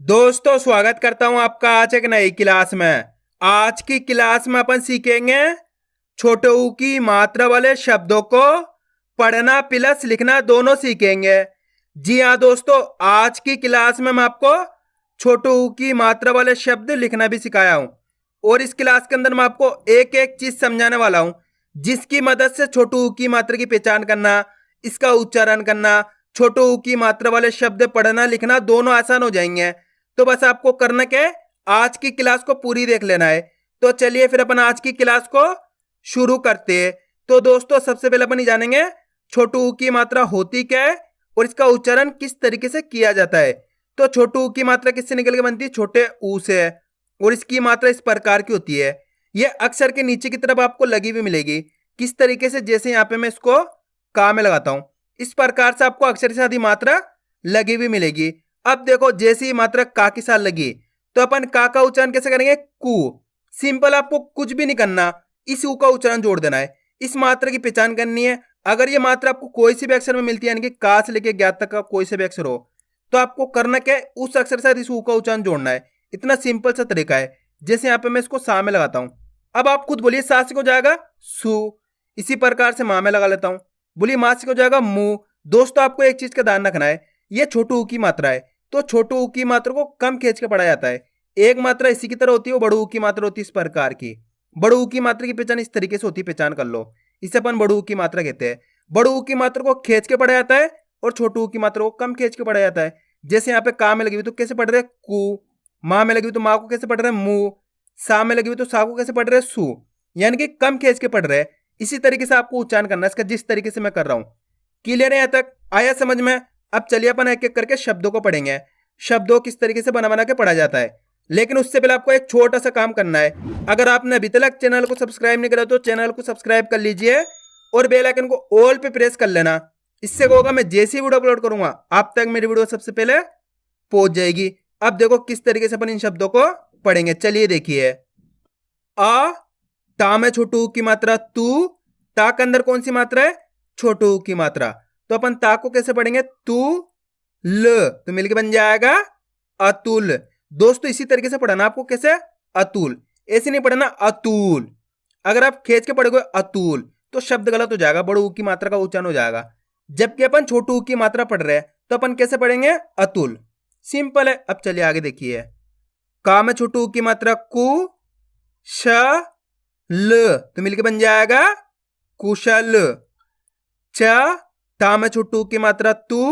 दोस्तों स्वागत करता हूं आपका आज एक नई क्लास में। आज की क्लास में अपन सीखेंगे छोटे ऊ की मात्रा वाले शब्दों को पढ़ना प्लस लिखना दोनों सीखेंगे। जी हाँ दोस्तों, आज की क्लास में मैं आपको छोटे ऊ की मात्रा वाले शब्द लिखना भी सिखाया हूं और इस क्लास के अंदर मैं आपको एक एक चीज समझाने वाला हूं जिसकी मदद से छोटे ऊ की मात्रा की पहचान करना, इसका उच्चारण करना, छोटे ऊ की मात्रा वाले शब्द पढ़ना लिखना दोनों आसान हो जाएंगे। तो बस आपको करना क्या है, आज की क्लास को पूरी देख लेना है। तो चलिए फिर अपन आज की क्लास को शुरू करते हैं। तो दोस्तों सबसे पहले अपन जानेंगे छोटे ऊ की मात्रा होती क्या है और इसका उच्चारण किस तरीके से किया जाता है। तो छोटे ऊ की मात्रा किससे निकल के बनती है? छोटे ऊ से। और इसकी मात्रा इस प्रकार की होती है, यह अक्षर के नीचे की तरफ आपको लगी हुई मिलेगी। किस तरीके से? जैसे यहाँ पे मैं इसको का में लगाता हूं, इस प्रकार से आपको अक्षर से आधी मात्रा लगी हुई मिलेगी। अब देखो, जैसी मात्रा का के साथ लगी तो अपन का उच्चारण कैसे करेंगे? कु। सिंपल, आपको कुछ भी नहीं करना, इस ऊ का उच्चारण जोड़ देना है। इस मात्रा की पहचान करनी है। अगर ये मात्रा आपको कोई सी भी अक्षर में मिलती है, यानी कि का से लेके ज्ञात तक का कोई से भी अक्षर हो, तो आपको करना क्या है? उस अक्षर के साथ इस ऊ का उच्चारण जोड़ना है। इतना सिंपल सा तरीका है। जैसे यहाँ पे मैं इसको सा में लगाता हूं, अब आप खुद बोलिए सा से को जाएगा सु। इसी प्रकार से माँ में लगा लेता हूं, बोलिए माँ से को जाएगा मु। दोस्तों आपको एक चीज का ध्यान रखना है, ये छोटे ऊ की मात्रा है, तो छोटे ऊ की मात्रा को कम खींच के पढ़ा जाता है। एक मात्रा इसी की तरह होती है, वो बड़े ऊ की मात्रा होती है इस प्रकार की। बड़े ऊ की मात्रा की पहचान इस तरीके से होती है, पहचान कर लो। इसे अपन बड़े ऊ की मात्रा कहते हैं। बड़े ऊ की मात्रा को खींच के पढ़ा जाता है और छोटे ऊ की मात्रा को कम खींच के पढ़ा जाता है। जैसे यहाँ पे का में लगी हुई तो कैसे पढ़ रहे? कु। माँ में लगी हुई तो माँ को कैसे पढ़ रहे? मु। सा में लगी हुई तो सा को कैसे पढ़ रहे? सु। यानी कि कम खींच के पढ़ रहे। इसी तरीके से आपको उच्चारण करना है इसका, जिस तरीके से मैं कर रहा हूं। क्लियर है? यहां तक आया समझ में? अब चलिए अपन एक एक करके शब्दों को पढ़ेंगे। शब्दों किस तरीके से बना बना के पढ़ा जाता है, लेकिन उससे पहले आपको एक छोटा सा काम करना है। अगर आपने अभी तक चैनल को सब्सक्राइब नहीं करा तो चैनल को सब्सक्राइब कर लीजिए और बेल आइकन को ऑल पे प्रेस कर लेना। इससे होगा मैं जैसी वीडियो अपलोड करूंगा आप तक मेरी वीडियो सबसे पहले पहुंच जाएगी। अब देखो किस तरीके से अपन इन शब्दों को पढ़ेंगे। चलिए देखिए, आ ता में छोटू ऊ की मात्रा तू। ता के अंदर कौन सी मात्रा है? छोटू ऊ की मात्रा। तो अपन ता को कैसे पढ़ेंगे? तू ल, तो मिलके बन जाएगा अतुल। दोस्तों इसी तरीके से पढ़ना आपको, कैसे? अतुल। ऐसे नहीं पढ़ना अतुल। अगर आप खींच के पढ़ोगे अतुल तो शब्द गलत हो जाएगा, बड़ू ऊ की मात्रा का उच्चारण हो जाएगा। जबकि अपन छोटू ऊ की मात्रा पढ़ रहे हैं तो अपन कैसे पढ़ेंगे? अतुल। सिंपल है। अब चलिए आगे देखिए, का में छोटू ऊ की मात्रा कु श ल, तो मिलके बन जाएगा कुशल। च ता में छोटू ऊ की मात्रा तू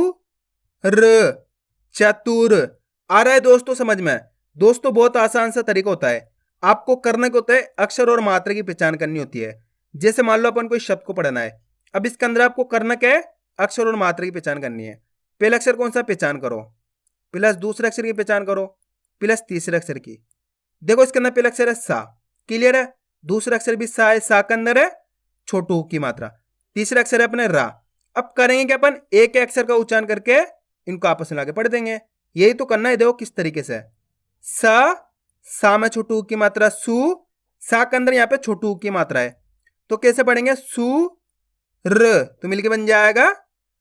र, चतुर। आ रहा है दोस्तों समझ में? दोस्तों बहुत आसान सा तरीका होता है। आपको करने को होता है अक्षर और मात्रा की पहचान करनी होती है। जैसे मान लो अपन कोई शब्द को पढ़ना है, अब इसके अंदर आपको करना क्या है? अक्षर और मात्रा की पहचान करनी है। पहला अक्षर कौन सा? पहचान करो, प्लस दूसरे अक्षर की पहचान करो, प्लस तीसरे अक्षर की। देखो इसके अंदर पहला अक्षर है सा, क्लियर है? दूसरा अक्षर भी सा है, सा के अंदर है छोटू की मात्रा। तीसरा अक्षर है अपने रा। अब करेंगे कि अपन एक अक्षर का उच्चारण करके इनको आपस में लाके पढ़ देंगे। यही तो करना है। देखो किस तरीके से, सा में छोटू की मात्रा सु। सा के अंदर यहाँ पे छोटू की मात्रा है, तो कैसे पढ़ेंगे? सु र, तो मिलके बन जाएगा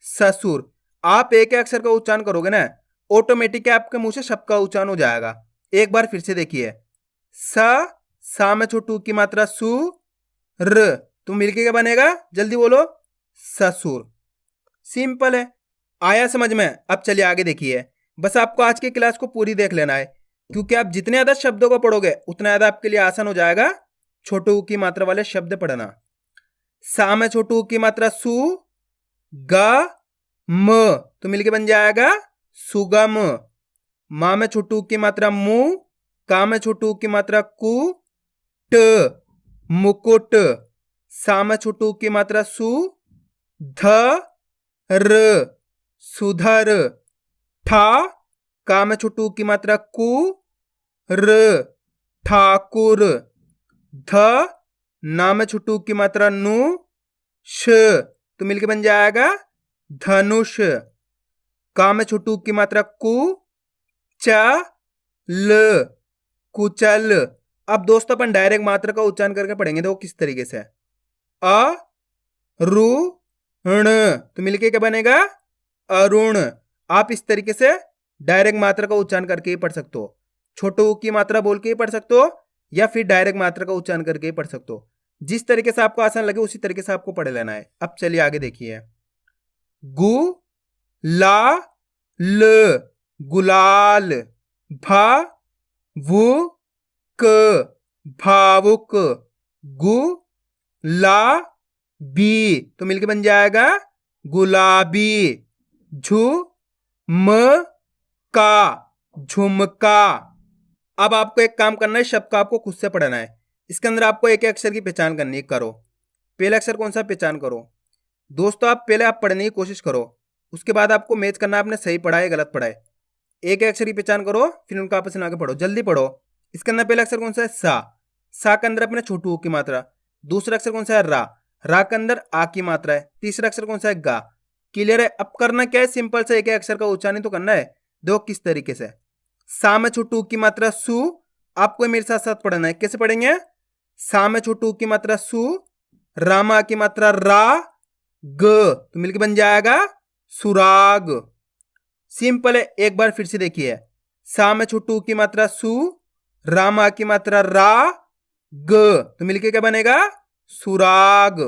ससुर। आप एक अक्षर का उच्चारण करोगे ना, ऑटोमेटिक आपके मुंह से शब्द का उच्चारण हो जाएगा। एक बार फिर से देखिए, सा में छोटू की मात्रा सु र, तो मिलके क्या बनेगा? जल्दी बोलो, ससुर। सिंपल है। आया समझ में? अब चलिए आगे देखिए। बस आपको आज की क्लास को पूरी देख लेना है, क्योंकि आप जितने ज्यादा शब्दों को पढ़ोगे उतना ज्यादा आपके लिए आसान हो जाएगा छोटे ऊ की मात्रा वाले शब्द पढ़ना। सा में छोटे ऊ की मात्रा सु ग म, तो मिलके बन जाएगा सुगम। मा में छोटे ऊ की मात्रा मु। का में छोटे ऊ की मात्रा कु ट, मुकुट। सा में छोटे ऊ की मात्रा सु ध र, सुधर। ठा का में छोटू की मात्रा कु र, ठाकुर। ध ना में छोटू की मात्रा नु श, तो मिलके बन जाएगा धनुष। का में छोटू की मात्रा कु च ल, कुचल। अब दोस्तों अपन डायरेक्ट मात्रा का उच्चारण करके पढ़ेंगे। देखो किस तरीके से, अ रु ण, तो मिलके क्या बनेगा? अरुण। आप इस तरीके से डायरेक्ट मात्रा का उच्चारण करके ही पढ़ सकते हो। छोटे ऊ की मात्रा बोल के ही पढ़ सकते हो या फिर डायरेक्ट मात्रा का उच्चारण करके ही पढ़ सकते हो। जिस तरीके से आपको आसान लगे उसी तरीके से आपको पढ़ लेना है। अब चलिए आगे देखिए। गु ला ल गुलाल, भा वु क भावुक, गु ला बी तो मिलके बन जाएगा गुलाबी, झु म का झुमका। अब आपको एक काम करना है, शब्द को आपको खुद से पढ़ना है। इसके अंदर आपको एक एक अक्षर की पहचान करनी है। करो, पहला अक्षर कौन सा पहचान करो। दोस्तों आप पहले आप पढ़ने की कोशिश करो, उसके बाद आपको मैच करना है आपने सही पढ़ा है गलत पढ़ा है। एक एक अक्षर की पहचान करो, फिर उनका आपस में आगे पढ़ो, जल्दी पढ़ो। इसके अंदर पहला अक्षर कौन सा है, सा के अंदर अपने छोटू की मात्रा। दूसरा अक्षर कौन सा है, रा के अंदर आ की मात्रा है। तीसरा अक्षर कौन सा है, गा। क्लियर है। अब करना क्या है, सिंपल से एक एक अक्षर का उच्चारण तो करना है। देखो किस तरीके से। सा में छोटू की मात्रा सु, आपको मेरे साथ साथ पढ़ना है। कैसे पढ़ेंगे, सा में छोटू की मात्रा सु, रामा की मात्रा रा, ग तो मिलकर बन जाएगा सुराग। सिंपल है, एक बार फिर से देखिए। सा में छोटू की मात्रा सु, रामा की मात्रा रा, ग तो मिलके क्या बनेगा, सुराग।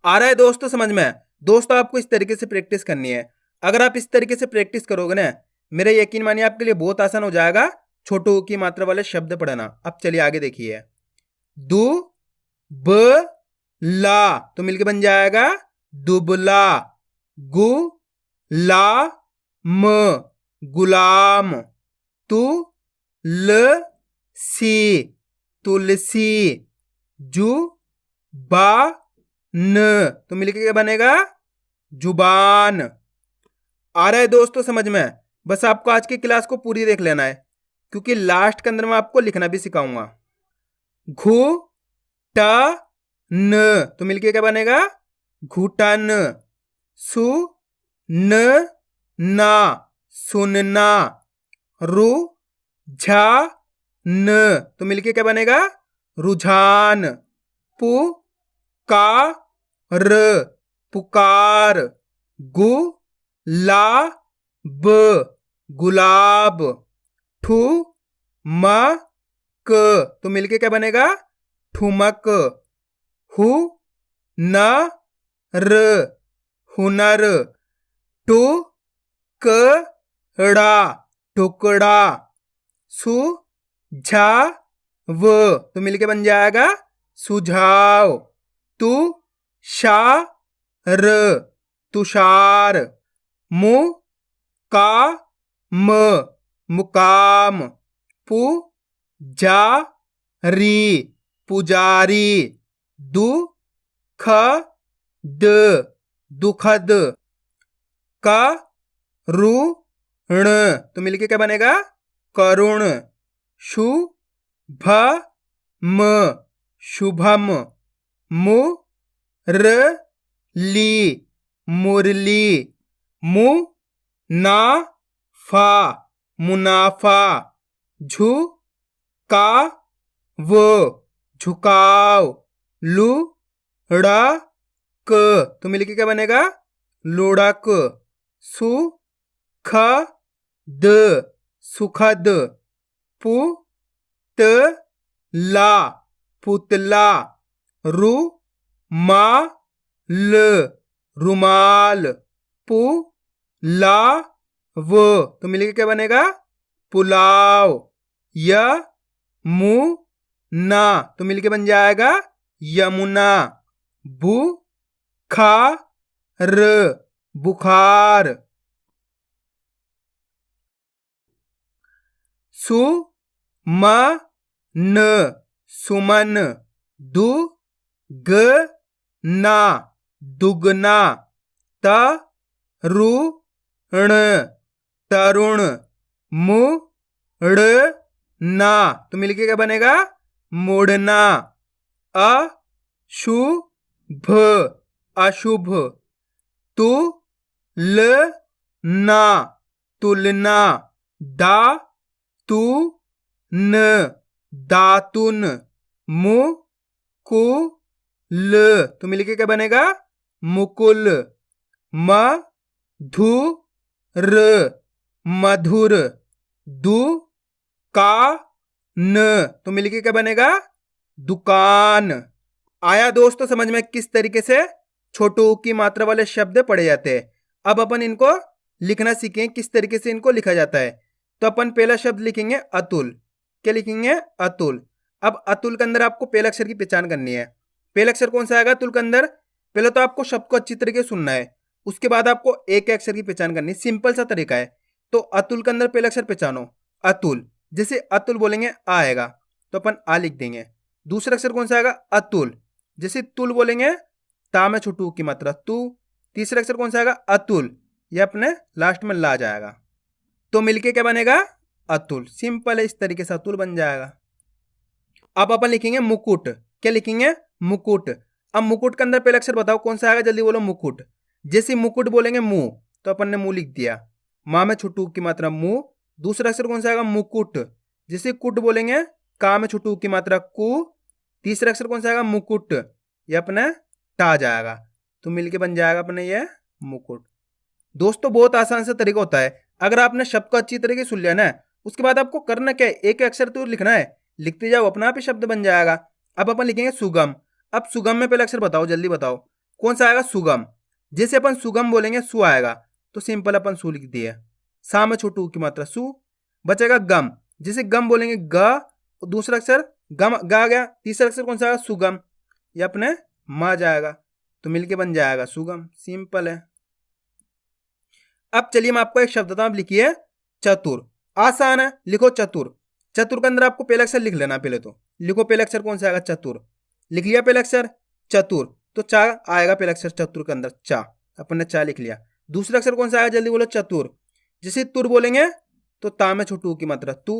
आ रहा है दोस्तों समझ में। दोस्तों आपको इस तरीके से प्रैक्टिस करनी है। अगर आप इस तरीके से प्रैक्टिस करोगे ना, मेरा यकीन मानिए आपके लिए बहुत आसान हो जाएगा छोटू की मात्रा वाले शब्द पढ़ना। अब चलिए आगे देखिए। दु ब ला तो मिलके बन जाएगा दुबला, गु ला म गुलाम, तु ल सी तुलसी, जु बा न तो मिलके क्या बनेगा, जुबान। आ रहा है दोस्तों समझ में। बस आपको आज की क्लास को पूरी देख लेना है, क्योंकि लास्ट के अंदर मैं आपको लिखना भी सिखाऊंगा। घु ट न तो मिलके क्या बनेगा, घुटन, सु न ना सुनना, रु झा न तो मिलके क्या बनेगा, रुझान, पु का र पुकार, गु ला ब गुलाब, ठु म क तो मिलके क्या बनेगा, ठुमक, हु न र हुनर, टु क ड़ा टुकड़ा, सु झा व तो मिलके बन जाएगा सुझाव, तु शा र तुषार, मु का म मुकाम, पु जा री पुजारी, दु ख द दुखद, का रु ण तो मिलके क्या बनेगा, करुण, शु भ म शुभम, मु र ली मुरली, मु ना फा मुनाफा, झु का वो झुकाव, लु ड़ा क तो मिलके क्या बनेगा, लुढ़क, सु ख द सुखद, पु त ला पुतला, रु मा ल रुमाल, पु ला वो तो मिलके क्या बनेगा, पुलाव, य मु ना तो मिलके बन जाएगा यमुना, बु खा र बुखार, सु म न सुमन, दु ग ना दुगना, त रु ण तरुण, मु ड़ ना तो मिलके क्या बनेगा, मोड़ना, अ शु भ अशुभ, तु ल ना तुलना, दा तू न दातुन, मु कु ल तो मिलके क्या बनेगा, मुकुल, म धु र मधुर, दु का न, तो मिलके क्या बनेगा? दुकान। आया दोस्तों समझ में किस तरीके से छोटे ऊ की मात्रा वाले शब्द पढ़े जाते हैं। अब अपन इनको लिखना सीखें, किस तरीके से इनको लिखा जाता है। तो अपन पहला शब्द लिखेंगे अतुल। क्या लिखेंगे? अतुल। अब अतुल के अंदर आपको पहले अक्षर की पहचान करनी है। पहला अक्षर कौन सा आएगा अतुल के अंदर? पहले तो आपको शब्द को अच्छी तरीके से सुनना है, उसके बाद आपको एक अक्षर की पहचान करनी है। सिंपल सा तरीका है। तो अतुल के अंदर पहला अक्षर पहचानो, अतुल। जैसे अतुल बोलेंगे आ आएगा, तो अपन आ लिख देंगे। दूसरा अक्षर कौन सा आएगा? अतुल। जैसे तुल बोलेंगे ता में छोटू की मात्रा तू। तीसरा अक्षर कौन सा आएगा? अतुल। ये अपने लास्ट में ला जाएगा, तो मिलके क्या बनेगा? अतुल। सिंपल है, इस तरीके से अतुल बन जाएगा। अब अपन लिखेंगे मुकुट। क्या लिखेंगे? मुकुट। अब मुकुट के अंदर पहला अक्षर बताओ कौन सा आएगा, जल्दी बोलो। मुकुट। जैसे मुकुट बोलेंगे मुंह, तो अपन ने मुंह लिख दिया, माँ में छोटू की मात्रा मुंह। दूसरा अक्षर कौन सा आएगा? मुकुट। जैसे कुट बोलेंगे का में छोटू की मात्रा कु। तीसरा अक्षर कौन सा आएगा? मुकुट। ये अपने टा जाएगा, तो मिलके बन जाएगा अपने ये मुकुट। दोस्तों बहुत आसान सा तरीका होता है। अगर आपने शब्द को अच्छी तरीके से सुन लिया ना, उसके बाद आपको करना क्या है? एक अक्षर तो लिखना है, लिखते जाओ, अपना आप ही शब्द बन जाएगा। अब अपन लिखेंगे सुगम। अब सुगम में पहला अक्षर बताओ, जल्दी बताओ कौन सा आएगा? सुगम। जैसे अपन सुगम बोलेंगे सु आएगा, तो सिंपल अपन सु लिख दिए, सा में छोटू की मात्रा सु। बचेगा गम। जैसे गम बोलेंगे ग, दूसरा अक्षर गम गा गया। तीसरा अक्षर कौन सा आएगा? सुगम। ये अपने मा जाएगा, तो मिलके बन जाएगा सुगम। सिंपल है। अब चलिए मैं आपको एक शब्द देता हूं, आप लिखिए चतुर। आसान है, लिखो चतुर। चतुर के अंदर आपको पहला अक्षर लिख लेना। पहले तो लिखो पहला अक्षर कौन सा आएगा? चतुर। लिख लिया पहला अक्षर चतुर, तो चा आएगा पहला अक्षर चतुर के अंदर, चा। अपन ने चा लिख लिया। दूसरा अक्षर कौन सा आएगा? जल्दी बोलो। चतुर। जैसे तुर बोलेंगे तो ता में छोटू की मात्रा तू।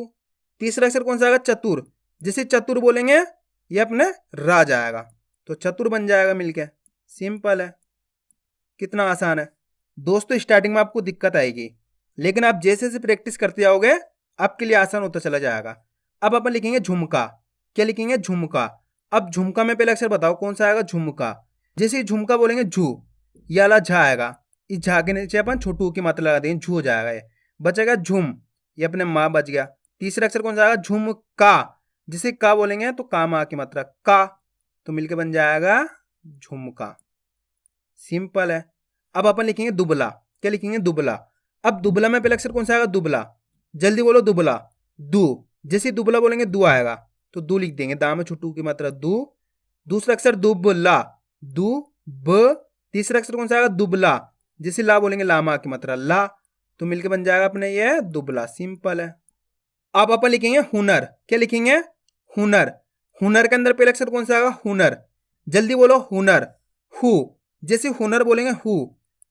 तीसरा अक्षर कौन सा आएगा? चतुर। जैसे चतुर बोलेंगे ये अपने रा जाएगा, तो चतुर बन जाएगा मिलके। सिंपल है, कितना आसान है। दोस्तों स्टार्टिंग में आपको दिक्कत आएगी, लेकिन आप जैसे जैसे प्रैक्टिस करते जाओगे आपके लिए आसान होता चला जाएगा। अब अपन लिखेंगे झुमका। क्या लिखेंगे? झुमका। अब झुमका में पहला अक्षर बताओ कौन सा आएगा? झुमका। जैसे झुमका बोलेंगे झू, ये वाला झा आएगा, इस झा के नीचे अपन छोटू की मात्रा लगा देंगे, झू हो जाएगा। ये बचेगा झुम, ये अपने माँ बच गया। तीसरा अक्षर कौन सा आएगा? झुमका। जिसे का बोलेंगे तो का माँ की मात्रा का, तो मिलके बन जाएगा झुमका। सिंपल है। अब अपन लिखेंगे दुबला। क्या लिखेंगे? दुबला। अब दुबला में पहला अक्षर कौन सा आएगा? दुबला। जल्दी बोलो। दुबला। दू। जैसे दुबला बोलेंगे दू आएगा, तो दू लिख देंगे, दा में छोटू की मात्रा दू। दूसरा अक्षर दुबला, दू ब। तीसरा अक्षर कौन सा आएगा? दुबला। जैसे ला बोलेंगे ला माँ की मात्रा ला, तो मिलके बन जाएगा अपने ये दुबला। सिंपल है। अब अपन लिखेंगे हुनर। क्या लिखेंगे? हुनर। हुनर के अंदर पहला अक्षर कौन सा आएगा? हुनर। जल्दी बोलो। हुनर। हु। जैसे हुनर बोलेंगे हु,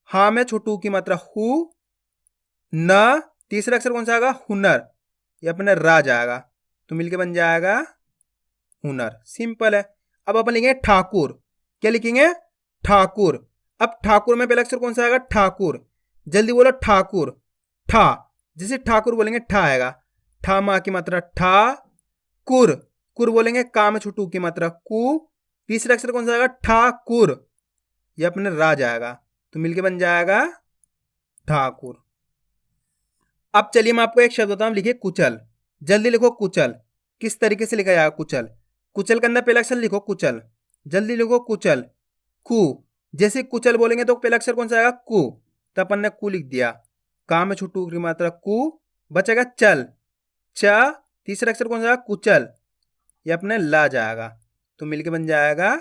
हा में छोटू की मात्रा हु न। तीसरा अक्षर कौन सा आएगा? हुनर। ये अपने रा जाएगा, तो मिलके बन जाएगा हुनर। सिंपल है। अब अपन लिखेंगे ठाकुर। क्या लिखेंगे? ठाकुर। अब ठाकुर में पहला अक्षर कौन सा आएगा? ठाकुर। जल्दी बोलो। ठाकुर। ठा। जैसे ठाकुर बोलेंगे ठा आएगा, ठा माँ की मात्रा ठा। कुर। कुर बोलेंगे का में छोटू की मात्रा कु। तीसरा अक्षर कौन सा आएगा? ठाकुर। ये अपने रा जाएगा, तो मिलके बन जाएगा ठाकुर। अब चलिए मैं आपको एक शब्द बताऊं, लिखिए कुचल। जल्दी लिखो कुचल। किस तरीके से लिखा जाएगा कुचल? कुचल के अंदर पहला अक्षर लिखो कुचल। जल्दी लिखो कुचल। कु। जैसे कुचल बोलेंगे तो पहला अक्षर कौन सा आएगा? कु, तो अपन ने कु लिख दिया, का में छोटू की मात्रा कु। बचेगा चल, चा। तीसरा अक्षर कौन सा आएगा? कुचल। ये अपने ला जाएगा, तो मिलके बन जाएगा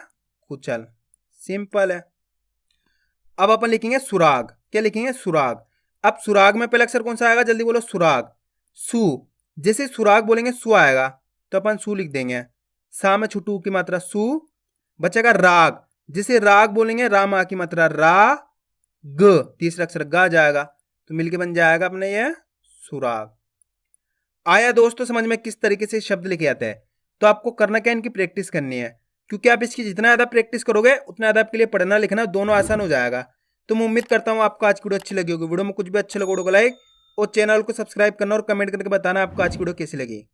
कुचल। सिंपल है। अब अपन लिखेंगे सुराग। क्या लिखेंगे? सुराग। अब सुराग में पहला अक्षर कौन सा आएगा? जल्दी बोलो। सुराग। सु। जैसे सुराग बोलेंगे सु आएगा, तो अपन सु लिख देंगे, सा में छोटू की मात्रा सु। बचेगा राग। जैसे राग बोलेंगे रा माँ की मात्रा रा ग, तीसरा अक्षर गा जाएगा, तो मिलके बन जाएगा अपने ये सुराग। आया दोस्तों समझ में किस तरीके से शब्द लिखे जाते हैं? तो आपको करना क्या? इनकी प्रैक्टिस करनी है, क्योंकि आप इसकी जितना ज़्यादा प्रैक्टिस करोगे उतना ज़्यादा आपके लिए पढ़ना लिखना दोनों आसान हो जाएगा। तो मैं उम्मीद करता हूँ आपको आज की वीडियो अच्छी लगी होगी। वीडियो में कुछ भी अच्छा लगा वीडियो को लाइक और चैनल को सब्सक्राइब करना और कमेंट करके बताना आपको आज की वीडियो कैसी लगी।